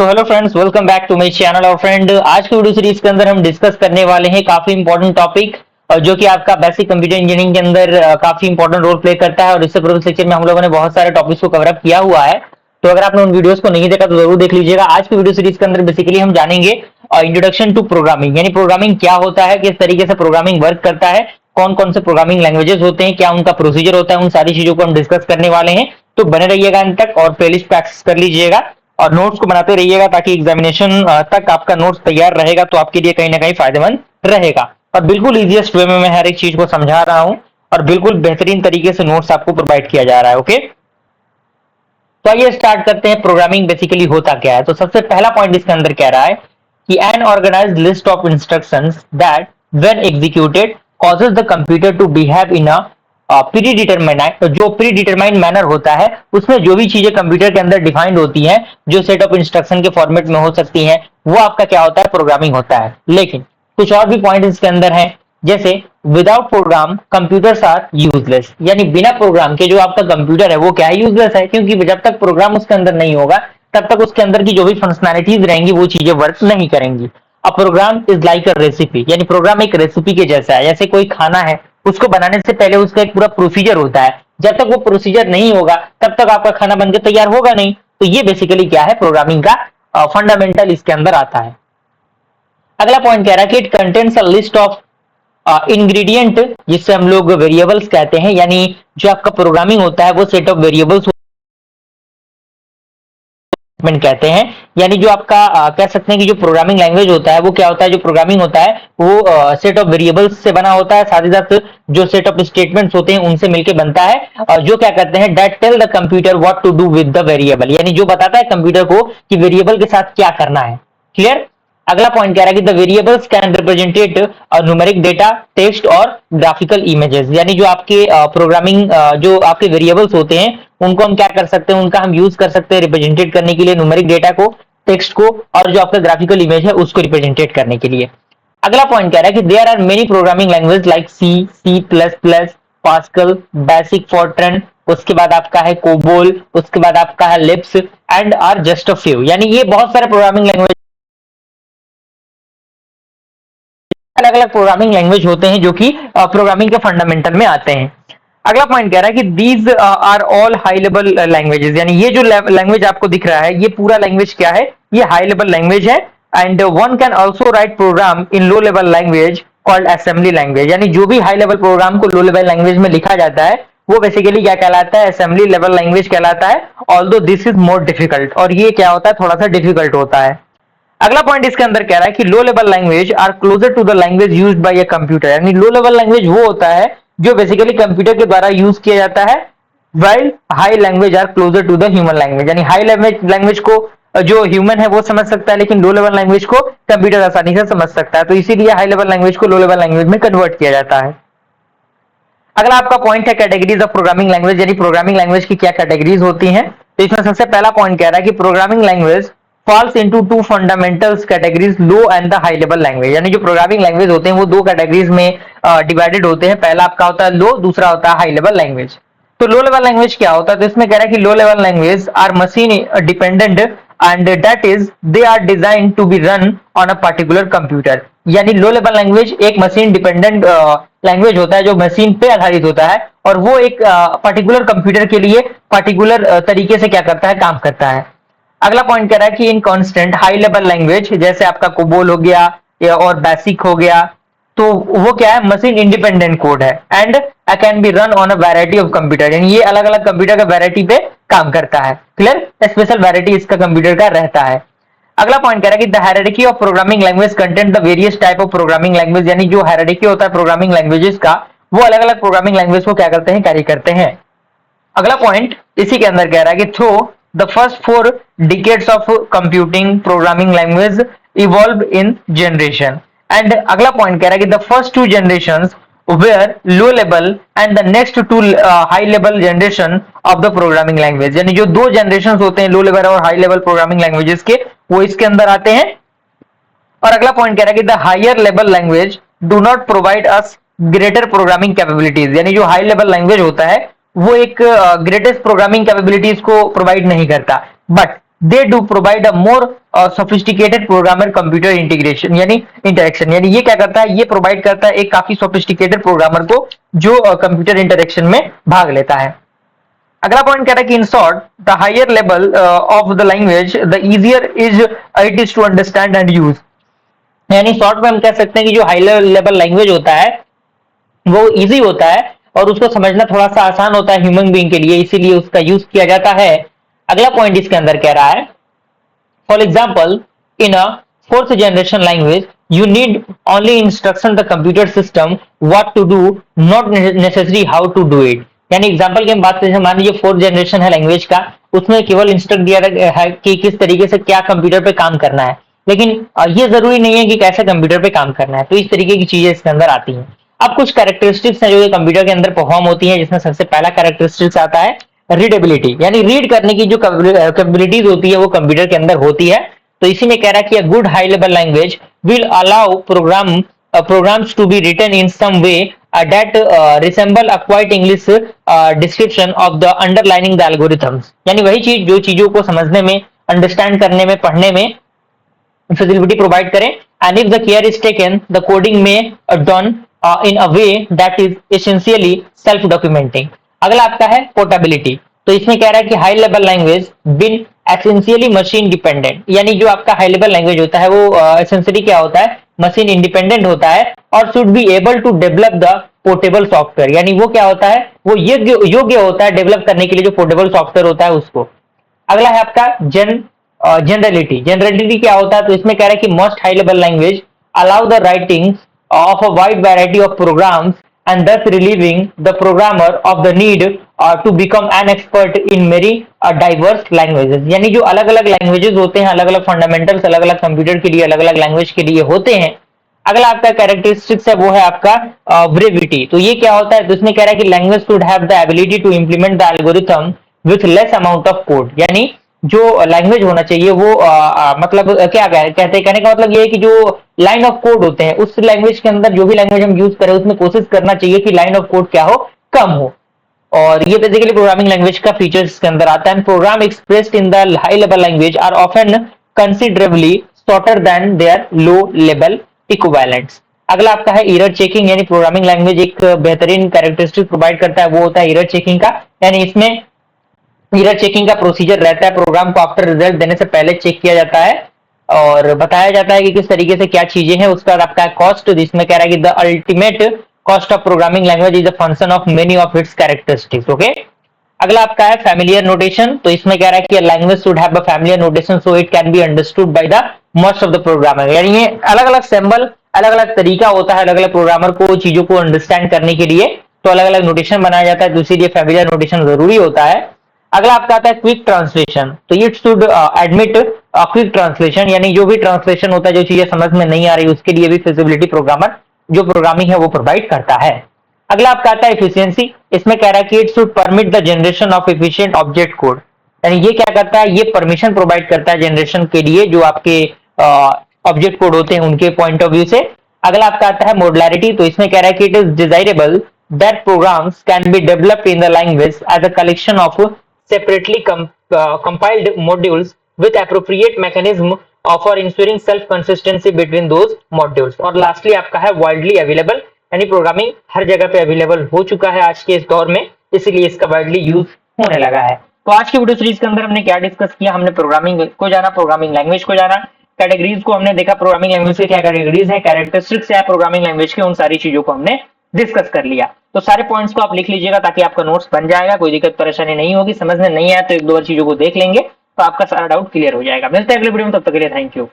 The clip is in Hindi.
तो hello friends, welcome back to my channel. और फ्रेंड, आज की वीडियो सीरीज के अंदर हम डिस्कस करने वाले हैं काफी इंपॉर्टेंट टॉपिक, और जो कि आपका बेसिक कंप्यूटर इंजीनियरिंग के अंदर काफी इंपॉर्टेंट रोल प्ले करता है। और इससे पूर्व सेक्शन में हम लोगों ने बहुत सारे टॉपिक्स को कवर अप किया हुआ है। तो अगर आपने उन वीडियोस को नहीं देखा तो जरूर देख लीजिएगा। आज की वीडियो सीरीज के अंदर बेसिकली हम जानेंगे इंट्रोडक्शन टू प्रोग्रामिंग, यानी प्रोग्रामिंग क्या होता है, किस तरीके से प्रोग्रामिंग वर्क करता है, कौन कौन से प्रोग्रामिंग लैंग्वेजेस होते हैं, क्या उनका प्रोसीजर होता है, उन सारी चीजों को हम डिस्कस करने वाले हैं। तो बने रहिएगा अंत तक और प्लेलिस्ट पे एक्सेस कर लीजिएगा और नोट्स को बनाते रहिएगा, ताकि एग्जामिनेशन तक आपका नोट्स तैयार रहेगा तो आपके लिए कहीं ना कहीं फायदेमंद रहेगा। और बिल्कुल इजीएस्ट वे में मैं हर एक चीज को समझा रहा हूं और बिल्कुल बेहतरीन तरीके से नोट्स आपको प्रोवाइड किया जा रहा है। ओके, तो आइए स्टार्ट करते हैं। प्रोग्रामिंग बेसिकली होता क्या है। तो सबसे पहला पॉइंट इसके अंदर कह रहा है कि an organised list of instructions that when executed causes the computer to behave in a predetermined, जो प्री डिटरमाइंड मैनर होता है उसमें जो भी चीजें कंप्यूटर के अंदर डिफाइंड होती हैं, जो सेट ऑफ इंस्ट्रक्शन के फॉर्मेट में हो सकती हैं, वो आपका क्या होता है, प्रोग्रामिंग होता है। लेकिन कुछ और भी पॉइंट इसके अंदर हैं, जैसे without program computers are useless, यानी बिना प्रोग्राम के जो आपका कंप्यूटर है वो क्या है, यूजलेस है। क्योंकि जब तक प्रोग्राम उसके अंदर नहीं होगा तब तक उसके अंदर की जो भी फंक्शनैलिटीज रहेंगी वो चीजें वर्क नहीं करेंगी। A program is like a recipe, यानी प्रोग्राम एक रेसिपी के जैसा है। जैसे कोई खाना है, उसको बनाने से पहले उसका एक पूरा प्रोसीजर होता है। जब तक वो प्रोसीजर नहीं होगा तब तक आपका खाना बनकर तैयार होगा नहीं। तो ये बेसिकली क्या है, प्रोग्रामिंग का फंडामेंटल इसके अंदर आता है। अगला पॉइंट कह रहा है कि it contains a list of ingredient, जिससे हम लोग वेरिएबल्स कहते हैं, यानी जो आपका प्रोग्रामिंग होता है वो सेट ऑफ वेरिएबल्स कहते हैं। यानी जो आपका कह सकते हैं कि जो प्रोग्रामिंग लैंग्वेज होता है वो क्या होता है, जो प्रोग्रामिंग होता है वो सेट ऑफ वेरिएबल्स से बना होता है, साथ ही साथ जो सेट ऑफ स्टेटमेंट्स होते हैं उनसे मिलकर बनता है, और जो क्या करते हैं, that tell the computer what to do with the variable, यानी जो बताता है कंप्यूटर को कि वेरिएबल के साथ क्या करना है। क्लियर। अगला पॉइंट कह रहा है कि the variables can represent numeric data, text और ग्राफिकल इमेजेस, यानी जो आपके प्रोग्रामिंग जो आपके वेरिएबल्स होते हैं उनको हम क्या कर सकते हैं, उनका हम यूज कर सकते हैं रिप्रेजेंटेट करने के लिए न्यूमेरिक डेटा को, टेक्स्ट को, और जो आपका ग्राफिकल इमेज है उसको रिप्रेजेंटेट करने के लिए। अगला पॉइंट कह रहा है कि there are many programming language like C, C plus plus, Pascal, BASIC, Fortran, उसके बाद आपका है कोबोल, उसके बाद आपका है लिप्स and are just a few, यानी ये बहुत सारे प्रोग्रामिंग लैंग्वेज, अलग अलग प्रोग्रामिंग लैंग्वेज होते हैं जो कि प्रोग्रामिंग के फंडामेंटल में आते हैं। अगला पॉइंट कह रहा है कि these are all high level languages, यानी ये जो लैंग्वेज आपको दिख रहा है ये पूरा लैंग्वेज क्या है, ये हाई लेवल लैंग्वेज है। And one can also write program in low level language called assembly language, यानी जो भी हाई लेवल प्रोग्राम को लो लेवल लैंग्वेज में लिखा जाता है वो बेसिकली क्या कहलाता है, असेंबली लेवल लैंग्वेज कहलाता है। Although this is more difficult, और ये क्या होता है, थोड़ा सा डिफिकल्ट होता है। अगला पॉइंट इसके अंदर कह रहा है कि low level language are closer to the language used by a computer, यानी लो लेवल लैंग्वेज वो होता है जो बेसिकली कंप्यूटर के द्वारा यूज किया जाता है, while high language are closer to the human language, यानी हाई लैंग्वेज को जो ह्यूमन है वो समझ सकता है, लेकिन लो लेवल लैंग्वेज को कंप्यूटर आसानी से समझ सकता है। तो इसीलिए हाई लेवल लैंग्वेज को लो लेवल लैंग्वेज में कन्वर्ट किया जाता है। अगला आपका पॉइंट है कैटेगरीज ऑफ प्रोग्रामिंग लैंग्वेज, यानी प्रोग्रामिंग लैंग्वेज की क्या कैटेगरीज होती हैं। तो इसमें सबसे पहला पॉइंट कह रहा है कि programming language falls into two fundamental categories, low and the high level language, यानी जो प्रोग्रामिंग लैंग्वेज होते हैं वो दो कैटेगरीज में डिवाइडेड होते हैं। पहला आपका होता है लो, दूसरा होता है हाई लेवल लैंग्वेज। तो लो लेवल लैंग्वेज क्या होता है, तो इसमें कह रहा है कि low level language are machine dependent and that is they are design to be run on a particular computer, यानी लो लेवल लैंग्वेज एक मशीन डिपेंडेंट लैंग्वेज होता है जो मशीन पे आधारित होता है, और वो एक पर्टिकुलर कंप्यूटर के लिए पर्टिकुलर तरीके से क्या करता है, काम करता है। अगला पॉइंट कह रहा है कि इन कांस्टेंट हाई लेवल लैंग्वेज जैसे आपका कोबोल हो गया और बेसिक हो गया, तो वो क्या है, मशीन इंडिपेंडेंट कोड है and can be run on a variety of computer, यानी ये अलग अलग कंप्यूटर का वैरायटी पे काम करता है। क्लियर, स्पेशल वैरायटी इसका कंप्यूटर का रहता है। अगला पॉइंट कह रहा है कि the hierarchy of programming language content the various type of programming language, यानी जो हायरार्की होता है प्रोग्रामिंग लैंग्वेजेस का वो अलग अलग प्रोग्रामिंग लैंग्वेज को क्या करते हैं, कैरी करते हैं। अगला पॉइंट इसी के अंदर कह रहा है कि through the first 4 decades of computing programming language evolve in generation, and अगला पॉइंट कह रहा है कि the first 2 generations were low level and the next 2 high level generation of the programming language, यानी जो 2 जनरेशन होते हैं लो लेवल और हाई लेवल प्रोग्रामिंग लैंग्वेजेस के वो इसके अंदर आते हैं। और अगला पॉइंट कह रहा है कि the higher level language do not provide us greater programming capabilities, यानी जो हाई लेवल लैंग्वेज होता है वो एक ग्रेटेस्ट प्रोग्रामिंग कैपेबिलिटीज को प्रोवाइड नहीं करता, but they do provide a more sophisticated programmer computer integration यानी इंटरेक्शन, यानी ये क्या करता है, ये प्रोवाइड करता है एक काफी सोफिस्टिकेटेड प्रोग्रामर को जो कंप्यूटर इंटरेक्शन में भाग लेता है। अगला पॉइंट कह रहा है कि in short the higher level of the language the easier is it is to understand and use, यानी शॉर्ट में हम कह सकते हैं कि जो हायर लेवल लैंग्वेज होता है वो इजी होता है और उसको समझना थोड़ा सा आसान होता है ह्यूमन बीइंग के लिए, इसीलिए उसका यूज किया जाता है। अगला पॉइंट इसके अंदर कह रहा है, for example in a fourth generation language you need only instruction the computer system what to do, not necessary how to do it। यानी एग्जांपल की हम बात करें, मान लीजिए फोर्थ जनरेशन है लैंग्वेज का, उसमें केवल इंस्ट्रक्ट दिया है कि किस तरीके से क्या कंप्यूटर पे काम करना है, लेकिन ये जरूरी नहीं है कि कैसे कंप्यूटर पे काम करना है, तो इस तरीके की चीजें इसके अंदर आती हैं। अब कुछ कैरेक्टरिस्टिक्स हैं जो कंप्यूटर के अंदर परफॉर्म होती हैं, जिसमें सबसे पहला कैरेक्टरिस्टिक्स आता है रीडेबिलिटी, यानी रीड करने की जो कैपेबिलिटीज होती है वो कंप्यूटर के अंदर होती है। तो इसी में कह रहा है कि good high level language will allow programs to be written in some way that resemble a quite English description of the underlining the algorithms, यानी वही चीज जो चीजों को समझने में, अंडरस्टैंड करने में, पढ़ने में फैसिलिटी प्रोवाइड करें। And if the care is taken the coding में done in a way that is essentially self documenting. अगला आपका है पोर्टेबिलिटी, तो इसमें कह रहा है कि हाई लेवल लैंग्वेज बिन एसेंशियली मशीन डिपेंडेंट, यानी जो आपका हाई लेवल लैंग्वेज होता है वो एसेंशियली क्या होता है, मशीन इंडिपेंडेंट होता है और should be able to develop the portable software, यानी वो क्या होता है, वो योग्य होता है डेवलप करने के लिए जो पोर्टेबल सॉफ्टवेयर होता है उसको। अगला है आपका जनरलिटी क्या होता है, तो इसमें कह रहा है कि most high level language allow the writing of a wide variety of programs and thus relieving the programmer of the need to become an expert in many diverse languages, यानी जो अलग अलग लैंग्वेजेस होते हैं, अलग अलग फंडामेंटल्स अलग अलग कंप्यूटर के लिए, अलग अलग लैंग्वेज के लिए होते हैं। अगला आपका कैरेक्टरिस्टिक्स है वो है आपका ब्रेविटी, तो ये क्या होता है, तो इसमें कह रहा है कि language should have the ability to implement the algorithm with less amount of code, यानी जो लैंग्वेज होना चाहिए वो मतलब क्या कहते हैं, कहने का मतलब ये है कि जो लाइन ऑफ कोड होते हैं उस लैंग्वेज के अंदर, जो भी लैंग्वेज हम यूज करें उसमें कोशिश करना चाहिए कि लाइन ऑफ कोड क्या हो, कम हो। और ये बेसिकली प्रोग्रामिंग लैंग्वेज का फीचर्स के अंदर आता है। Program expressed in the high level language are often considerably shorter than their low level equivalents. अगला आपका है एरर चेकिंग, यानी प्रोग्रामिंग लैंग्वेज एक बेहतरीन कैरेक्टरिस्टिक प्रोवाइड करता है, वो होता है एरर चेकिंग का, यानी इसमें एरर चेकिंग का प्रोसीजर रहता है, प्रोग्राम को आफ्टर रिजल्ट देने से पहले चेक किया जाता है और बताया जाता है कि किस तरीके से क्या चीजें हैं। उसका आपका कॉस्ट, जिसमें कह रहा है कि the ultimate cost of programming language is a function of many of its characteristics. Okay, अगला आपका है फैमिलियर नोटेशन, तो इसमें कह रहा है कि language should have a familiar notation so it can be understood by the most of the programmer, यानी ये अलग अलग सिंबल, अलग अलग तरीका होता है अलग अलग प्रोग्रामर को चीजों को अंडरस्टैंड करने के लिए, तो अलग अलग नोटेशन बनाया जाता है, तो इसीलिए फैमिलियर नोटेशन जरूरी होता है। अगला आपका आता है क्विक ट्रांसलेशन, तो it should admit quick translation, यानी जो भी ट्रांसलेशन होता है, जो चीजें समझ में नहीं आ रही उसके लिए भी फिजिबिलिटी प्रोग्रामर जो प्रोग्रामिंग है वो प्रोवाइड करता है। अगला आपका आता है एफिशिएंसी, इसमें कह रहा है कि it should permit the generation of efficient object code, यानी ये क्या करता है, ये परमिशन प्रोवाइड करता है जनरेशन के लिए जो आपके ऑब्जेक्ट कोड होते हैं उनके पॉइंट ऑफ व्यू से। अगला आपका आता है मॉडुलैरिटी, तो इसमें कह रहा है कि it is desirable that programs can be developed in the language as a collection of separately compiled modules with appropriate mechanism for ensuring self consistency between those modules। और lastly आपका है widely available, यानी प्रोग्रामिंग हर जगह पे अवेलेबल हो चुका है आज के इस दौर में, इसीलिए इसका वाइडली यूज होने लगा है। तो आज की वीडियो सीरीज के अंदर हमने क्या डिस्कस किया, हमने प्रोग्रामिंग को जाना, प्रोग्रामिंग लैंग्वेज को जाना, कैटेगरीज को हमने देखा, प्रोग्रामिंग लैंग्वेज के क्या कैटेगरीज है, कैरेक्टरिस्टिक्स है प्रोग्रामिंग लैंग्वेज के, उन सारी चीजों को हमने डिस्कस कर लिया। तो सारे पॉइंट्स को आप लिख लीजिएगा ताकि आपका नोट्स बन जाएगा, कोई दिक्कत परेशानी नहीं होगी, समझ में नहीं आया तो एक दो बार चीजों को देख लेंगे तो आपका सारा डाउट क्लियर हो जाएगा। मिलते हैं अगले वीडियो में, तब तक के लिए थैंक यू।